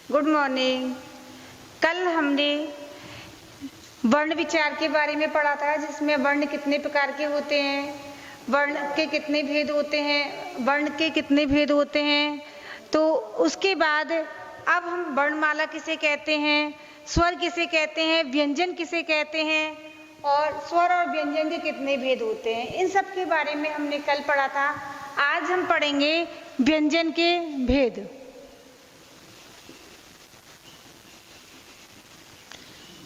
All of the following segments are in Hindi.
Good morning. कल हमने वर्ण विचार के बारे में पढ़ा था, जिसमें वर्ण कितने प्रकार के होते हैं, वर्ण के कितने भेद होते हैं, तो उसके बाद अब हम वर्णमाला किसे कहते हैं, स्वर किसे कहते हैं, व्यंजन किसे कहते हैं और स्वर और व्यंजन के कितने भेद होते हैं, इन सब के बारे में हमने कल पढ़ा था। आज हम पढ़ेंगे व्यंजन के भेद।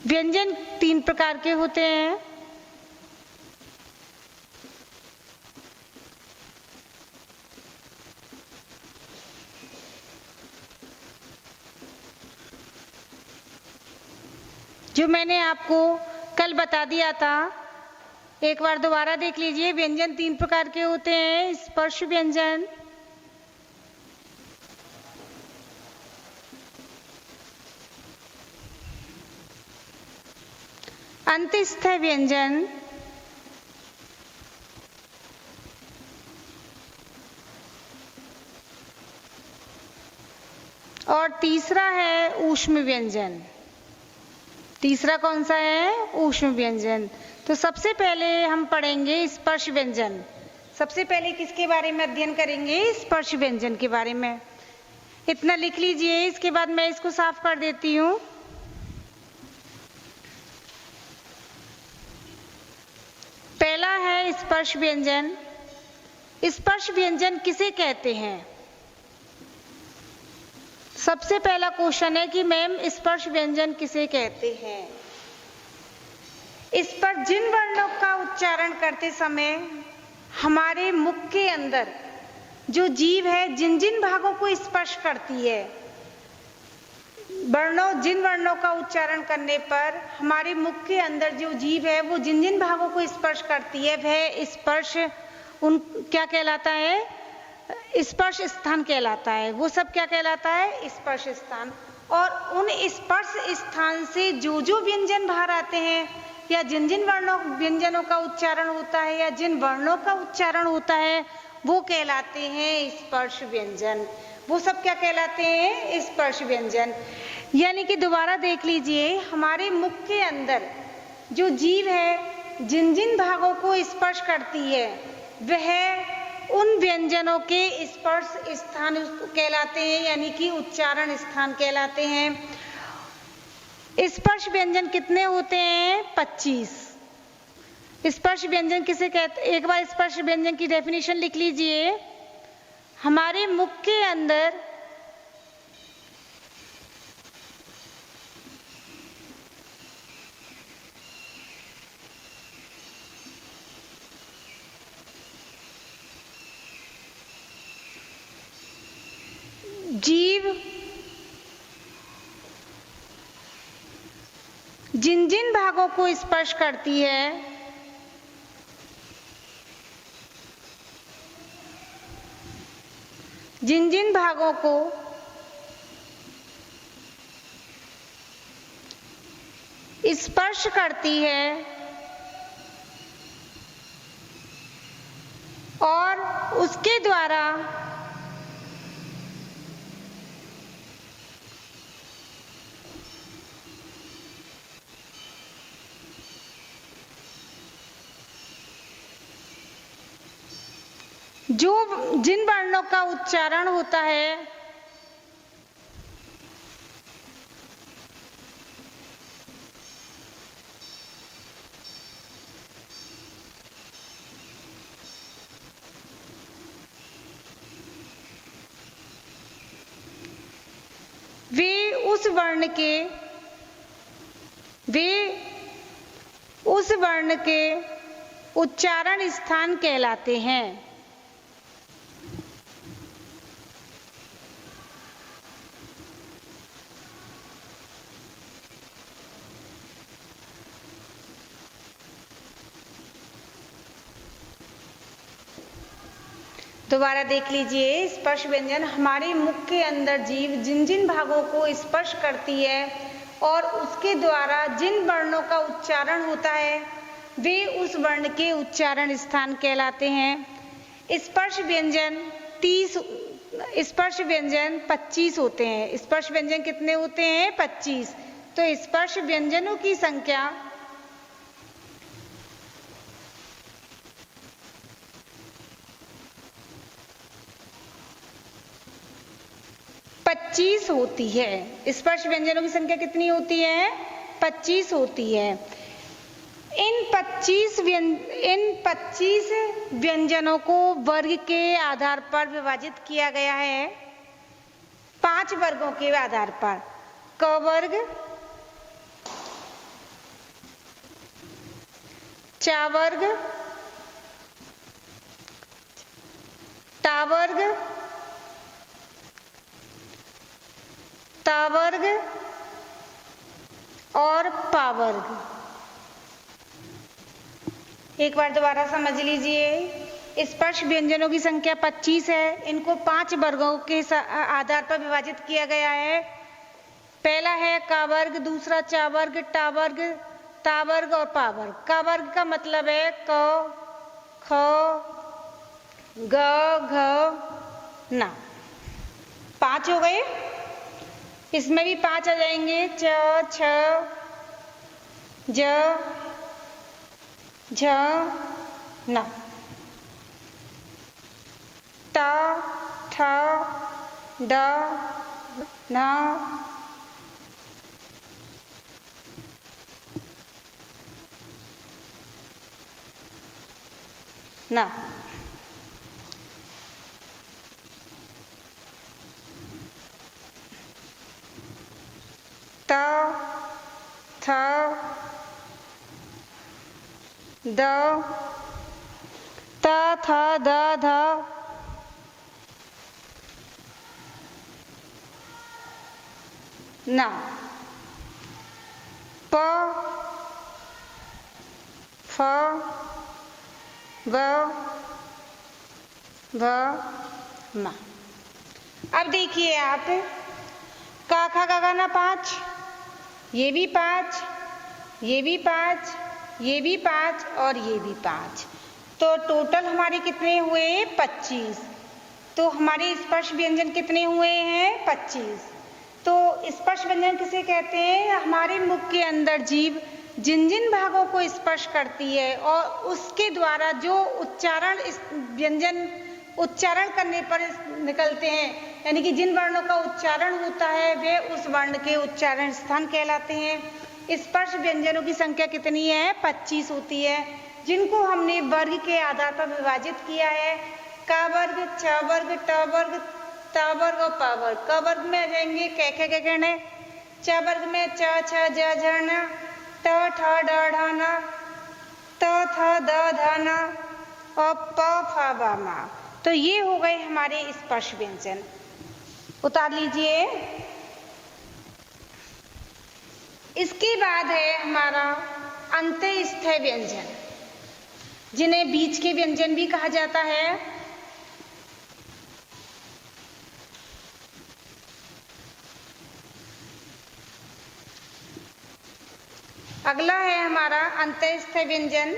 व्यंजन 3 प्रकार के होते हैं। जो मैंने आपको कल बता दिया था, एक बार दोबारा देख लीजिए। व्यंजन 3 प्रकार के होते हैं। स्पर्श व्यंजन, अंतस्थ व्यंजन और तीसरा है ऊष्म व्यंजन। तीसरा कौन सा है? ऊष्म व्यंजन। तो सबसे पहले हम पढ़ेंगे स्पर्श व्यंजन। सबसे पहले किसके बारे में अध्ययन करेंगे? स्पर्श व्यंजन के बारे में। इतना लिख लीजिए, इसके बाद मैं इसको साफ कर देती हूँ। पहला है स्पर्श व्यंजन। स्पर्श व्यंजन किसे कहते हैं? सबसे पहला क्वेश्चन है कि मैम स्पर्श व्यंजन किसे कहते हैं? इस पर जिन वर्णों का उच्चारण करते समय हमारे मुख के अंदर जो जीभ है जिन जिन भागों को स्पर्श करती है, जिन वर्णों का उच्चारण करने पर हमारे मुख के अंदर जो जीभ है वो जिन जिन भागों को स्पर्श करती है, वह स्पर्श क्या कहलाता है? स्पर्श स्थान कहलाता है। वो सब क्या कहलाता है? स्पर्श स्थान। और उन स्पर्श स्थान से जो जो व्यंजन बाहर आते हैं या जिन जिन व्यंजनों का उच्चारण होता है या जिन वर्णों का उच्चारण होता है, वो कहलाते हैं स्पर्श व्यंजन। वो सब क्या कहलाते हैं? स्पर्श व्यंजन। यानी कि दोबारा देख लीजिए, हमारे मुख के अंदर जो जीभ है जिन जिन भागों को स्पर्श करती है, वह उन व्यंजनों के स्पर्श स्थान कहलाते हैं, यानी कि उच्चारण स्थान कहलाते हैं। स्पर्श व्यंजन कितने होते हैं? 25। स्पर्श व्यंजन किसे कहते? एक बार स्पर्श व्यंजन की डेफिनेशन लिख लीजिए। हमारे मुख के अंदर जीभ जिन जिन भागों को स्पर्श करती है, जिन जिन भागों को स्पर्श करती है और उसके द्वारा जिन वर्णों का उच्चारण होता है, वे उस वर्ण के उच्चारण स्थान कहलाते हैं। दोबारा देख लीजिए, स्पर्श व्यंजन हमारे मुख के अंदर जीभ जिन जिन भागों को स्पर्श करती है और उसके द्वारा जिन वर्णों का उच्चारण होता है, वे उस वर्ण के उच्चारण स्थान कहलाते हैं। स्पर्श व्यंजन 30 स्पर्श व्यंजन 25 होते हैं। स्पर्श व्यंजन कितने होते हैं? 25। तो स्पर्श व्यंजनों की संख्या 25 होती है। स्पर्श व्यंजनों की संख्या कितनी होती है? 25 होती है। इन 25 व्यंजनों को वर्ग के आधार पर विभाजित किया गया है, 5 वर्गों के आधार पर। क वर्ग, च वर्ग, ट वर्ग, त वर्ग और प वर्ग। एक बार दोबारा समझ लीजिए। स्पर्श व्यंजनों की संख्या 25 है। इनको 5 वर्गों के आधार पर विभाजित किया गया है। पहला है क वर्ग, दूसरा च वर्ग, ट वर्ग, त वर्ग और प वर्ग। क वर्ग का मतलब है क, ख, ग, घ, न। 5 हो गए। इसमें भी 5 आ जाएंगे। च, छ, ज, झ, न। ट, ठ, ड, न, न। त, थ, द, त, थ, द, ध, न। प, फ, व, भ, म। अब देखिए आप, का खा गा ना 5, ये भी 5, ये भी 5, ये भी 5 और ये भी 5। तो टोटल हमारे कितने हुए? 25। तो हमारे स्पर्श व्यंजन कितने हुए हैं? 25। तो स्पर्श व्यंजन किसे कहते हैं? हमारे मुख के अंदर जीभ जिन जिन भागों को स्पर्श करती है और उसके द्वारा जो उच्चारण व्यंजन उच्चारण करने पर निकलते हैं, यानी कि जिन वर्णों का उच्चारण होता है वे उस वर्ण के उच्चारण स्थान कहलाते हैं। स्पर्श व्यंजनों की संख्या कितनी है? 25 होती है, जिनको हमने वर्ग के आधार पर विभाजित किया है। क वर्ग, छ वर्ग, ट वर्ग, त वर्ग और प वर्ग। क वर्ग में आ जाएंगे कै खे गे गण, च वर्ग में च, छ, ज, झ, न, ट, ठ, ड, ढ, न, त, थ, द, ध, न और प, फ, ब, म। तो ये हो गए हमारे स्पर्श व्यंजन। उतार लीजिए। इसके बाद है हमारा अंत्यस्थ व्यंजन, जिन्हें बीच के व्यंजन भी कहा जाता है। अगला है हमारा अंत्यस्थ व्यंजन।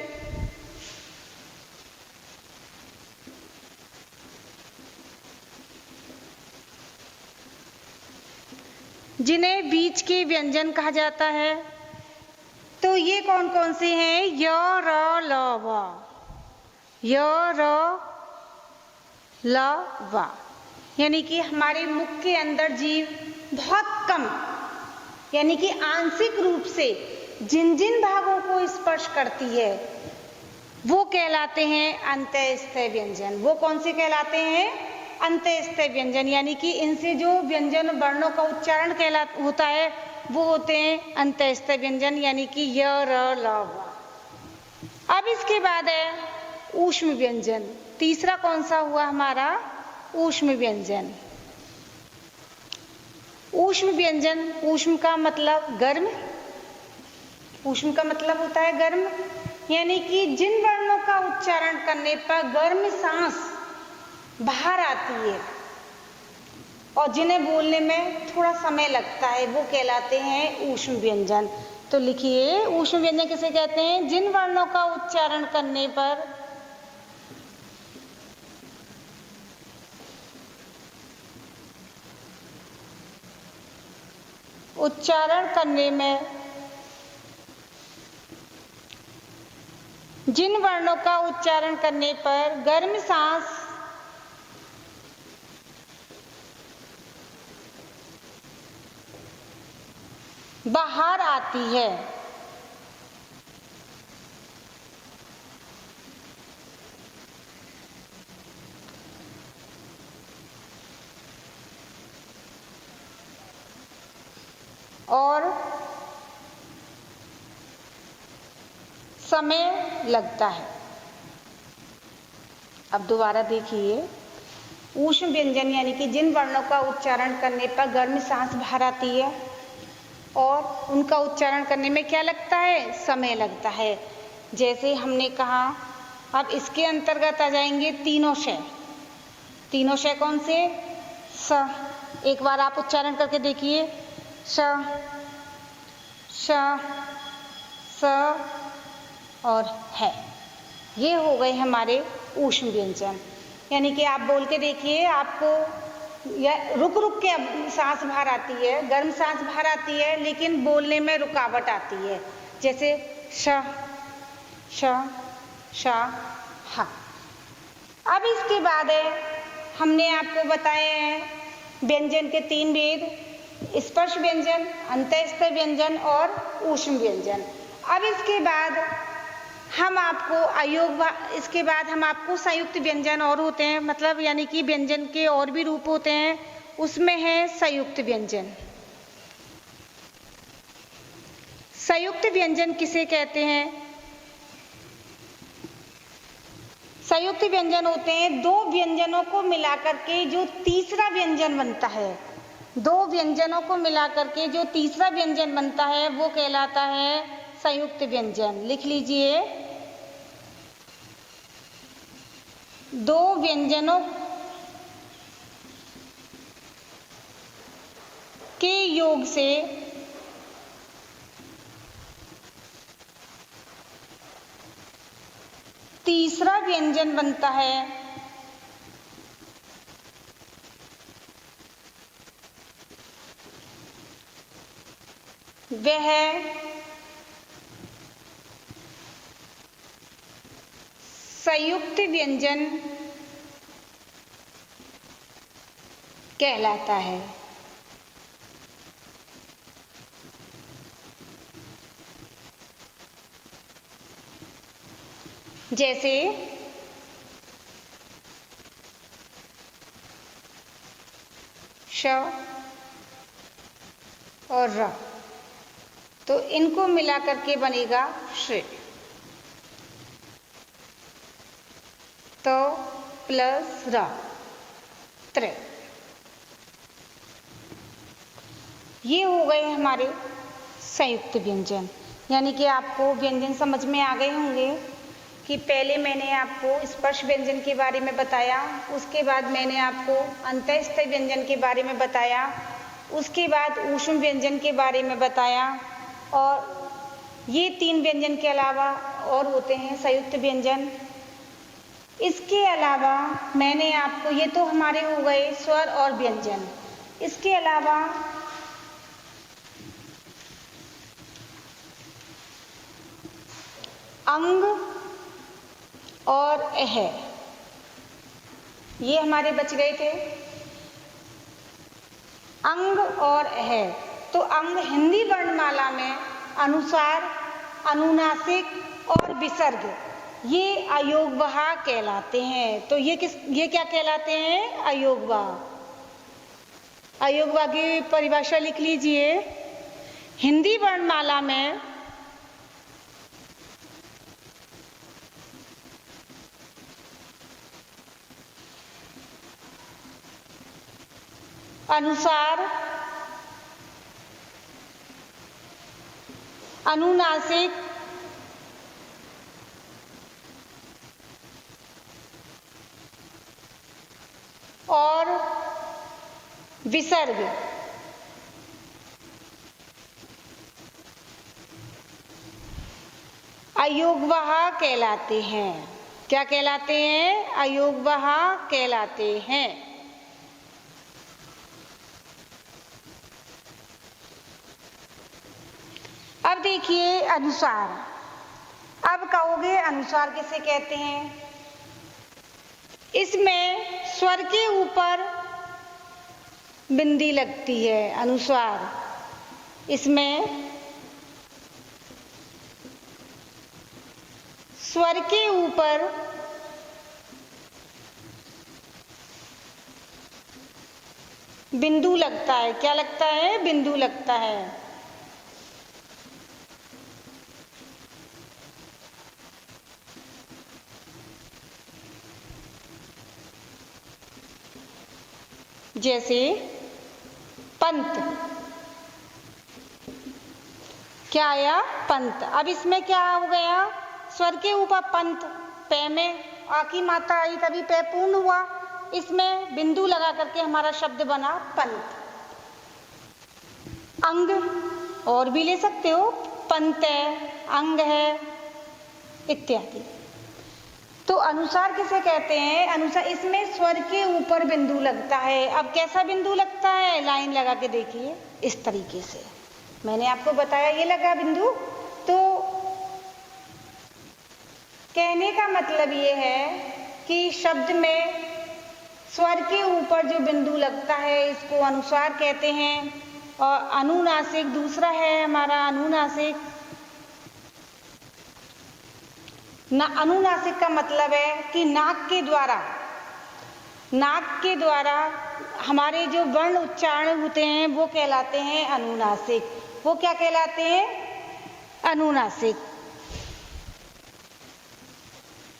जिन्हें बीच के व्यंजन कहा जाता है। तो ये कौन कौन से हैं? य, र, ल, व। य, र, ल, व। यानी कि हमारे मुख के अंदर जीभ बहुत कम, यानी कि आंशिक रूप से जिन जिन भागों को स्पर्श करती है वो कहलाते हैं अंत्यस्थ व्यंजन। वो कौन से कहलाते हैं? अंत्यस्थ व्यंजन। यानी कि इनसे जो व्यंजन वर्णों का उच्चारण होता है वो होते हैं अंत्यस्थ व्यंजन, यानी कि य, र, ल, व। अब इसके बाद है ऊष्म व्यंजन। तीसरा कौन सा हुआ हमारा? ऊष्म व्यंजन। ऊष्म व्यंजन, ऊष्म का मतलब गर्म, ऊष्म का मतलब होता है गर्म, यानी कि जिन वर्णों का उच्चारण करने पर गर्म सांस बाहर आती है और जिन्हें बोलने में थोड़ा समय लगता है वो कहलाते हैं ऊष्म व्यंजन। तो लिखिए, ऊष्म व्यंजन किसे कहते हैं? जिन वर्णों का उच्चारण करने पर उच्चारण करने में जिन वर्णों का उच्चारण करने पर गर्म सांस बाहर आती है, और समय लगता है। अब दोबारा देखिए, ऊष्म व्यंजन यानी कि जिन वर्णों का उच्चारण करने पर गर्म सांस बाहर आती है और उनका उच्चारण करने में क्या लगता है, समय लगता है। जैसे हमने कहा, अब इसके अंतर्गत आ जाएंगे तीनों शय। तीनों शय कौन से? स। एक बार आप उच्चारण करके देखिए, श, श, स और है। ये हो गए हमारे ऊष्म व्यंजन। यानी कि आप बोल के देखिए, आपको या रुक रुक के सांस बाहर आती है, गर्म सांस बाहर आती है, लेकिन बोलने में रुकावट आती है। जैसे श, श, श, ह। अब इसके बाद हमने आपको बताए हैं व्यंजन के 3 भेद: स्पर्श व्यंजन, अंतःस्थ व्यंजन और ऊष्म व्यंजन। अब इसके बाद हम आपको संयुक्त व्यंजन और होते हैं, मतलब यानी कि व्यंजन के और भी रूप होते हैं, उसमें है संयुक्त व्यंजन। संयुक्त व्यंजन किसे कहते हैं? संयुक्त व्यंजन होते हैं दो व्यंजनों को मिलाकर के जो तीसरा व्यंजन बनता है। दो व्यंजनों को मिलाकर के जो तीसरा व्यंजन बनता है वो कहलाता है संयुक्त व्यंजन। लिख लीजिए, दो व्यंजनों के योग से तीसरा व्यंजन बनता है, वह संयुक्त व्यंजन कहलाता है। जैसे श और र, तो इनको मिलाकर के बनेगा श्रे। तो प्लस र, त्रे। ये हो गए हमारे संयुक्त व्यंजन। यानी कि आपको व्यंजन समझ में आ गए होंगे कि पहले मैंने आपको स्पर्श व्यंजन के बारे में बताया, उसके बाद मैंने आपको अंतःस्थ व्यंजन के बारे में बताया, उसके बाद ऊष्म व्यंजन के बारे में बताया, और ये 3 व्यंजन के अलावा और होते हैं संयुक्त व्यंजन। इसके अलावा मैंने आपको, ये तो हमारे हो गए स्वर और व्यंजन। इसके अलावा अंग और अह, ये हमारे बच गए थे। अंग और अह, तो अंग हिंदी वर्णमाला में अनुसार, अनुनासिक और विसर्ग, ये अयोगवाह कहलाते हैं। तो ये क्या कहलाते हैं? अयोगवाह। अयोगवाह की परिभाषा लिख लीजिए। हिंदी वर्णमाला में अनुसार, अनुनासिक और विसर्ग अयोगवाह कहलाते हैं। क्या कहलाते हैं? अयोगवाह कहलाते हैं। अब देखिए अनुसार। अब कहोगे अनुसार किसे कहते हैं? इसमें स्वर के ऊपर बिंदी लगती है अनुस्वार। इसमें स्वर के ऊपर बिंदु लगता है। क्या लगता है? बिंदु लगता है। जैसे पंत। क्या आया? पंत। अब इसमें क्या हो गया? स्वर के ऊपर पंत, पे में आ की मात्रा आई तभी पे पूर्ण हुआ। इसमें बिंदु लगा करके हमारा शब्द बना पंत। अंग और भी ले सकते हो, पंत है, अंग है इत्यादि। तो अनुसार किसे कहते हैं? अनुसार इसमें स्वर के ऊपर बिंदु लगता है। अब कैसा बिंदु लगता है? लाइन लगा के देखिए इस तरीके से। मैंने आपको बताया ये लगा बिंदु। तो कहने का मतलब ये है कि शब्द में स्वर के ऊपर जो बिंदु लगता है इसको अनुस्वार कहते हैं। और अनुनासिक दूसरा है हमारा अनुनासिक। अनुनासिक का मतलब है कि नाक के द्वारा हमारे जो वर्ण उच्चारण होते हैं वो कहलाते हैं अनुनासिक। वो क्या कहलाते हैं? अनुनासिक।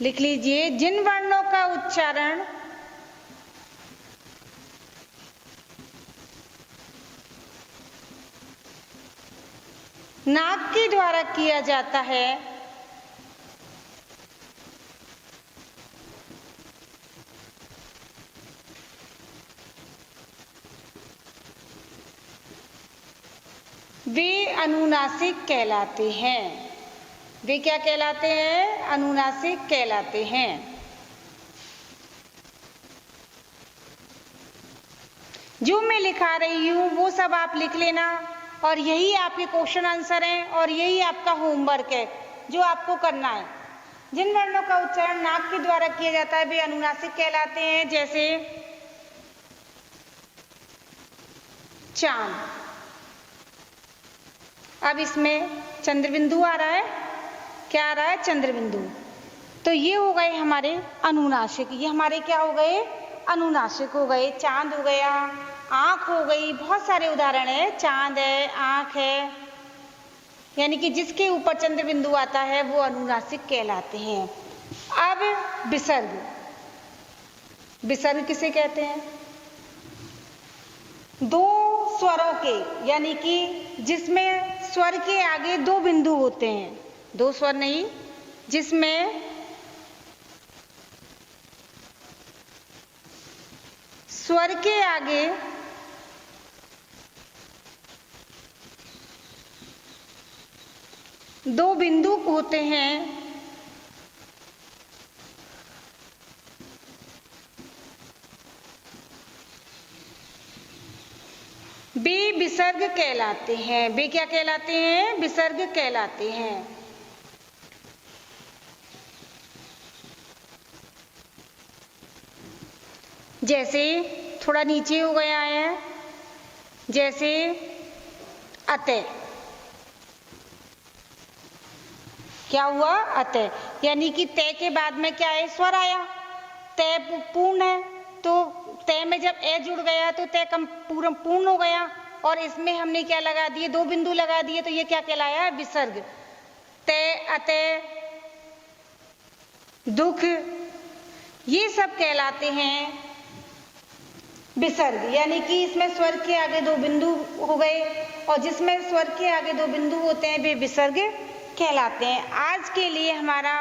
लिख लीजिए, जिन वर्णों का उच्चारण नाक के द्वारा किया जाता है वे अनुनासिक कहलाते हैं। वे क्या कहलाते हैं? अनुनासिक कहलाते हैं। जो मैं लिखा रही हूं वो सब आप लिख लेना और यही आपके क्वेश्चन आंसर हैं और यही आपका होमवर्क है जो आपको करना है। जिन वर्णों का उच्चारण नाक के द्वारा किया जाता है वे अनुनासिक कहलाते हैं। जैसे चांद। अब इसमें चंद्रबिंदु आ रहा है। क्या आ रहा है? चंद्रबिंदु। तो ये हो गए हमारे अनुनासिक। ये हमारे क्या हो गए? अनुनासिक हो गए। चांद हो गया, आंख हो गई, बहुत सारे उदाहरण है। चांद है, आंख है, यानी कि जिसके ऊपर चंद्रबिंदु आता है वो अनुनासिक कहलाते हैं। अब विसर्ग। विसर्ग किसे कहते हैं? दो स्वरों के, यानी कि जिसमें स्वर के आगे दो बिंदु होते हैं। दो स्वर नहीं, जिसमें स्वर के आगे दो बिंदु होते हैं वे विसर्ग कहलाते हैं। वे क्या कहलाते हैं? विसर्ग कहलाते हैं। जैसे थोड़ा नीचे हो गया है, जैसे अतः। क्या हुआ? अतः, यानी कि तय के बाद में क्या है? स्वर आया। तय पूर्ण है तो तय में जब ए जुड़ गया तो तय पूर्ण हो गया और इसमें हमने क्या लगा दिए? दो बिंदु लगा दिए तो ये क्या कहलाया? विसर्ग। तय, अतः, दुख, ये सब कहलाते हैं विसर्ग। यानी कि इसमें स्वर के आगे दो बिंदु हो गए और जिसमें स्वर के आगे दो बिंदु होते हैं वे विसर्ग कहलाते हैं। आज के लिए हमारा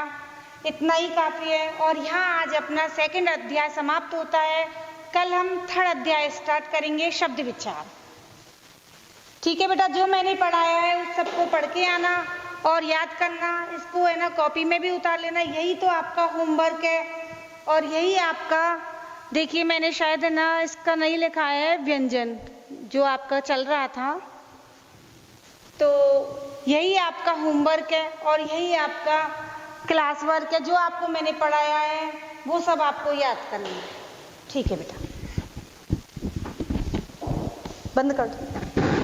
इतना ही काफी है और यहाँ आज अपना सेकंड अध्याय समाप्त होता है। कल हम थर्ड अध्याय स्टार्ट करेंगे, शब्द विचार। ठीक है बेटा, जो मैंने पढ़ाया है उस सबको पढ़ के आना और याद करना। इसको है ना कॉपी में भी उतार लेना। यही तो आपका होमवर्क है और यही आपका, देखिए मैंने शायद है ना इसका नहीं लिखा है व्यंजन जो आपका चल रहा था, तो यही आपका होमवर्क है और यही आपका क्लास वर्क है। जो आपको मैंने पढ़ाया है वो सब आपको याद करना है। ठीक है बेटा, बंद कर दो।